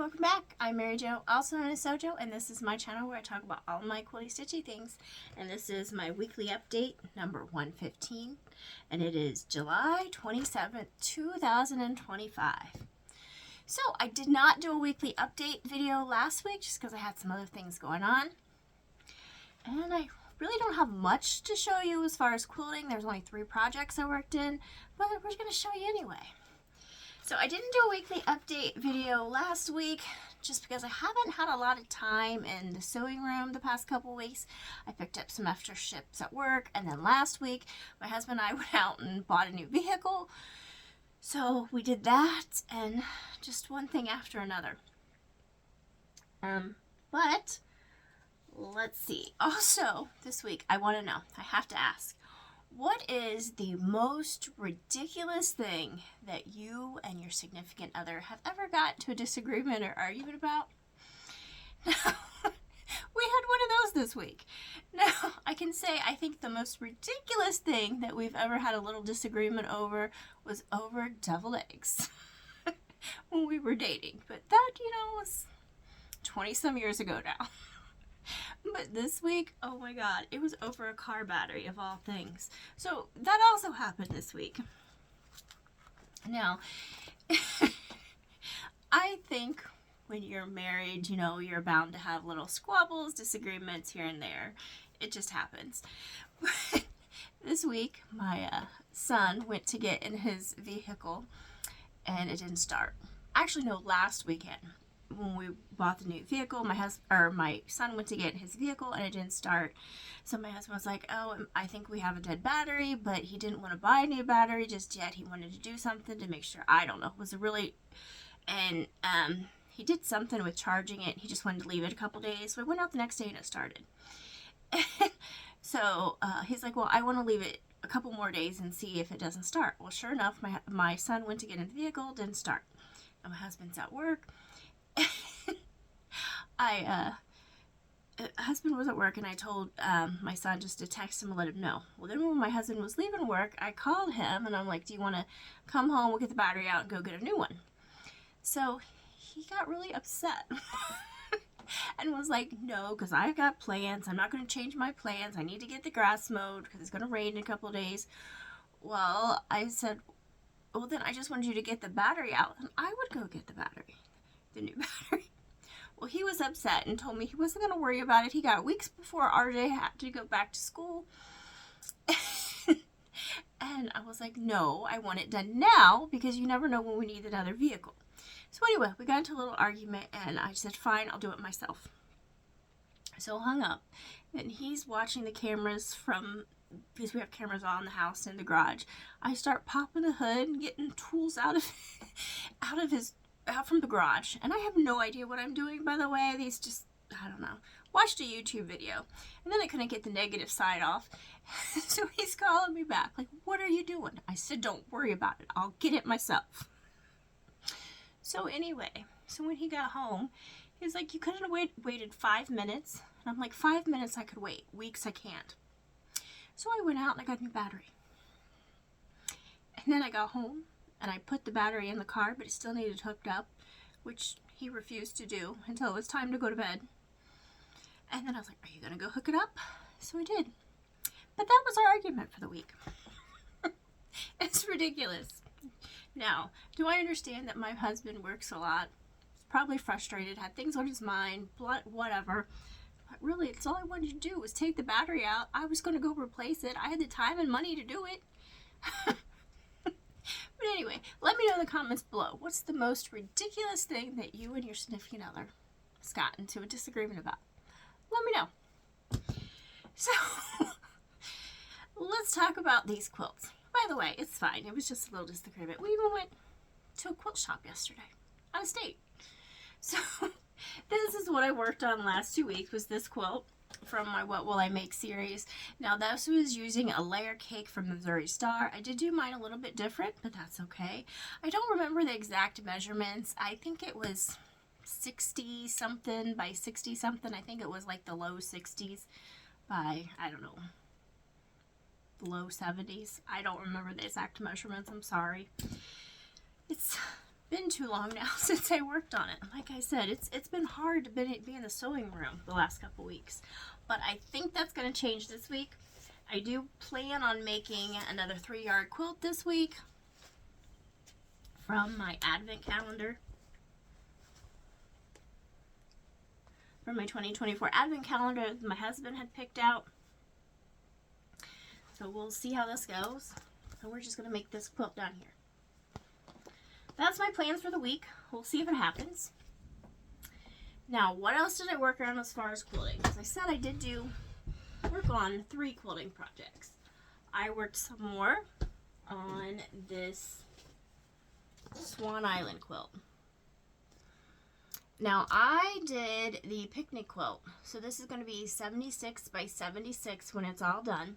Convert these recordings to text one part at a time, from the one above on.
welcome back. I'm Mary Jo, also known as Sojo, and this is my channel where I talk about all my quilty stitchy things. And this is my weekly update, number 115, and it is July 27th, 2025. So I did not do a weekly update video last week just because I had some other things going on. And I really don't have much to show you as far as quilting. There's only 3 projects I worked in, but we're going to show you anyway. So I didn't do a weekly update video last week just because I haven't had a lot of time in the sewing room the past couple weeks. I picked up some extra shifts at work, and then last week my husband and I went out and bought a new vehicle. So we did that and just one thing after another. But let's see. Also, this week I want to know, I have to ask, what is the most ridiculous thing that you and your significant other have ever got to a disagreement or argument about? Now, we had one of those this week. Now, I can say I think the most ridiculous thing that we've ever had a little disagreement over was over deviled eggs when we were dating. But that, was 20-some years ago now. But this week, oh my god, it was over a car battery of all things. So that also happened this week. Now, I think when you're married, you're bound to have little squabbles, disagreements here and there. It just happens. This week, my son went to get in his vehicle and it didn't start. Actually, no, last weekend. When we bought the new vehicle, my son went to get his vehicle and it didn't start. So my husband was like, "Oh, I think we have a dead battery," but he didn't want to buy a new battery just yet. He wanted to do something to make sure. I don't know. It was he did something with charging it. He just wanted to leave it a couple days. So I went out the next day and it started. So he's like, "Well, I want to leave it a couple more days and see if it doesn't start." Well, sure enough, my son went to get in the vehicle, didn't start. And my husband's at work. Husband was at work and I told my son just to text him and let him know. Well, then when my husband was leaving work, I called him and I'm like, "Do you want to come home? We'll get the battery out and go get a new one." So he got really upset and was like, "No, because I've got plans. I'm not going to change my plans. I need to get the grass mowed because it's going to rain in a couple of days." Well, I said, "Well, then I just wanted you to get the battery out." And I would go get the new battery. Well, he was upset and told me he wasn't going to worry about it. He got weeks before RJ had to go back to school. And I was like, "No, I want it done now because you never know when we need another vehicle." So anyway, we got into a little argument and I said, "Fine, I'll do it myself." So I hung up and he's watching the cameras because we have cameras on the house in the garage. I start popping the hood and getting tools out from the garage, and I have no idea what I'm doing, by the way. I don't know. Watched a YouTube video, and then I couldn't get the negative side off. So he's calling me back, like, "What are you doing?" I said, "Don't worry about it. I'll get it myself." So anyway, when he got home, he was like, "You couldn't have waited 5 minutes?" And I'm like, 5 minutes I could wait. Weeks I can't. So I went out and I got a new battery. And then I got home, and I put the battery in the car, but it still needed hooked up, which he refused to do until it was time to go to bed. And then I was like, "Are you going to go hook it up?" So I did. But that was our argument for the week. It's ridiculous. Now, do I understand that my husband works a lot? He's probably frustrated, had things on his mind, whatever. But really, it's all I wanted to do was take the battery out. I was going to go replace it. I had the time and money to do it. But anyway, let me know in the comments below. What's the most ridiculous thing that you and your significant other has gotten into a disagreement about? Let me know. So, let's talk about these quilts. By the way, it's fine. It was just a little disagreement. We even went to a quilt shop yesterday, out of state. So, this is what I worked on last 2 weeks, was this quilt from my What Will I Make series. Now, this was using a layer cake from the Missouri Star. I did do mine a little bit different, but that's okay. I don't remember the exact measurements. I think it was 60 something by 60 something. I think it was like the low 60s by, I don't know, low 70s. I don't remember the exact measurements. I'm sorry. It's been too long now since I worked on it. Like I said, it's been hard to be in the sewing room the last couple weeks. But I think that's going to change this week. I do plan on making another 3-yard quilt this week from my advent calendar. From my 2024 advent calendar my husband had picked out. So we'll see how this goes. And we're just going to make this quilt down here. That's my plans for the week. We'll see if it happens. Now, what else did I work on as far as quilting? As I said, I did work on 3 quilting projects. I worked some more on this Swan Island quilt. Now, I did the picnic quilt. So this is going to be 76 by 76 when it's all done.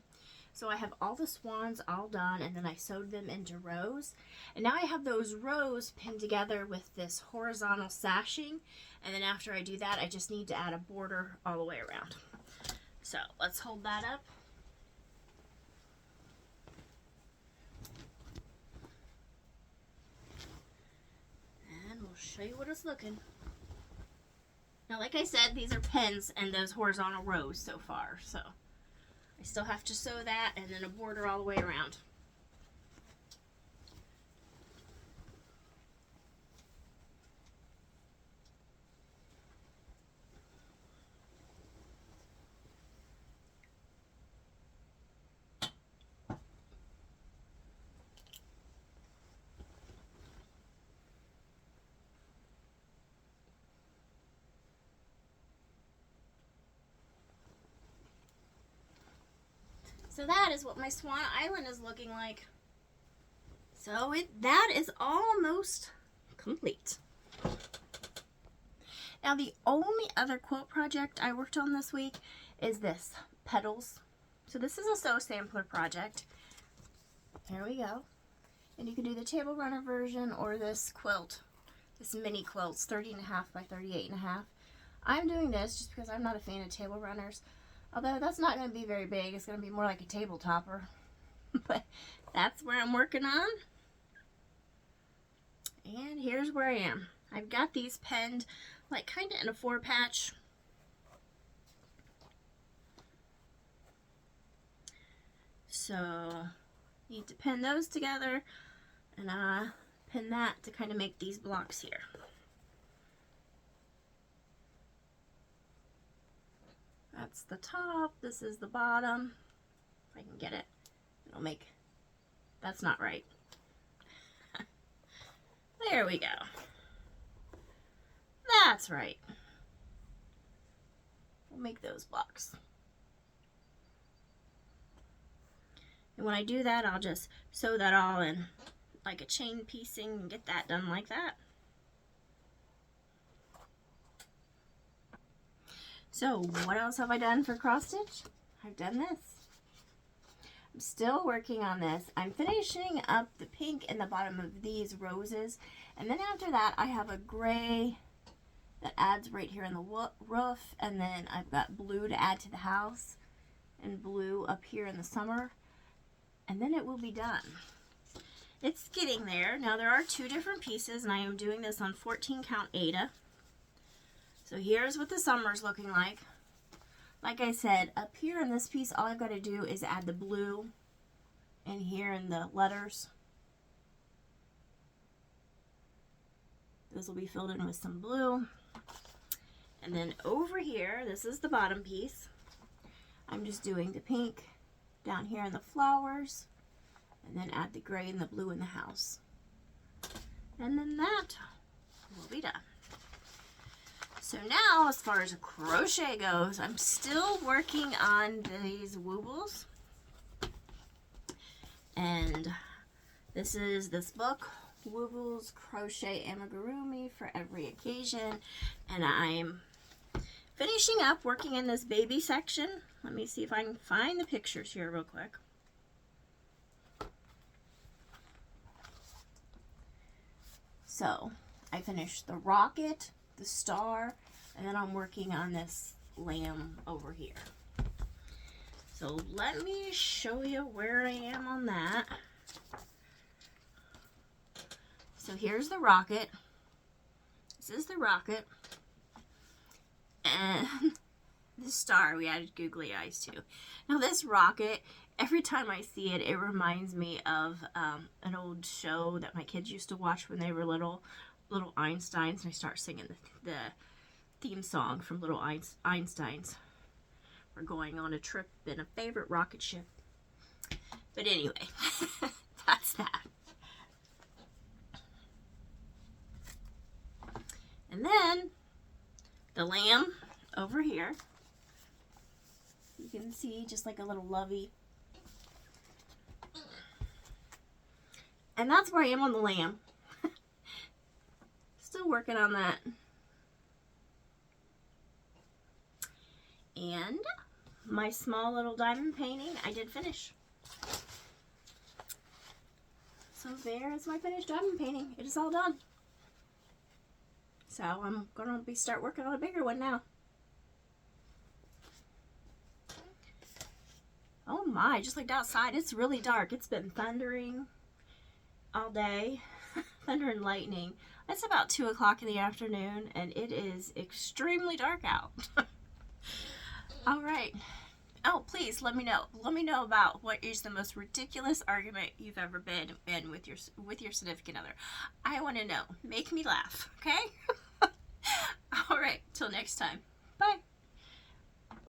So I have all the swans all done, and then I sewed them into rows. And now I have those rows pinned together with this horizontal sashing. And then after I do that, I just need to add a border all the way around. So let's hold that up. And we'll show you what it's looking. Now, like I said, these are pins and those horizontal rows so far, so I still have to sew that and then a border all the way around. So that is what my Swan Island is looking like. So that is almost complete. Now the only other quilt project I worked on this week is this, Petals. So this is a sew sampler project. Here we go. And you can do the table runner version or this quilt, this mini quilt's 30.5 by 38.5. I'm doing this just because I'm not a fan of table runners. Although that's not going to be very big. It's going to be more like a table topper. But that's where I'm working on. And here's where I am. I've got these pinned like kind of in a 4-patch. So need to pin those together. And pin that to kind of make these blocks here. That's the top, this is the bottom. If I can get it, it'll make, that's not right. There we go. That's right. We'll make those blocks. And when I do that, I'll just sew that all in like a chain piecing and get that done like that. So what else have I done for cross stitch? I've done this. I'm still working on this. I'm finishing up the pink in the bottom of these roses. And then after that, I have a gray that adds right here in the roof. And then I've got blue to add to the house and blue up here in the summer. And then it will be done. It's getting there. Now there are 2 different pieces and I am doing this on 14 count Aida. So here's what the summer's looking like. Like I said, up here in this piece, all I've got to do is add the blue in here in the letters. This will be filled in with some blue. And then over here, this is the bottom piece. I'm just doing the pink down here in the flowers. And then add the gray and the blue in the house. And then that will be done. So now, as far as crochet goes, I'm still working on these woobles. And this is this book, Woobles, Crochet Amigurumi for Every Occasion. And I'm finishing up working in this baby section. Let me see if I can find the pictures here real quick. So, I finished the rocket, the star, and then I'm working on this lamb over here. So let me show you where I am on that. So here's the rocket. This is the rocket. And the star, we added googly eyes to. Now this rocket, every time I see it, it reminds me of an old show that my kids used to watch when they were little Einsteins, and I start singing the theme song from Little Einsteins. We're going on a trip in a favorite rocket ship. But anyway, that's that. And then the lamb over here. You can see just like a little lovey. And that's where I am on the lamb. Still working on that. And my small little diamond painting, I did finish. So there is my finished diamond painting. It is all done. So I'm gonna start working on a bigger one now. Oh my, just like outside, it's really dark. It's been thundering all day. Thunder and lightning. It's about 2 o'clock in the afternoon and it is extremely dark out. All right. Oh, please let me know. Let me know about what is the most ridiculous argument you've ever been in with your significant other. I want to know. Make me laugh, okay? All right. Till next time. Bye.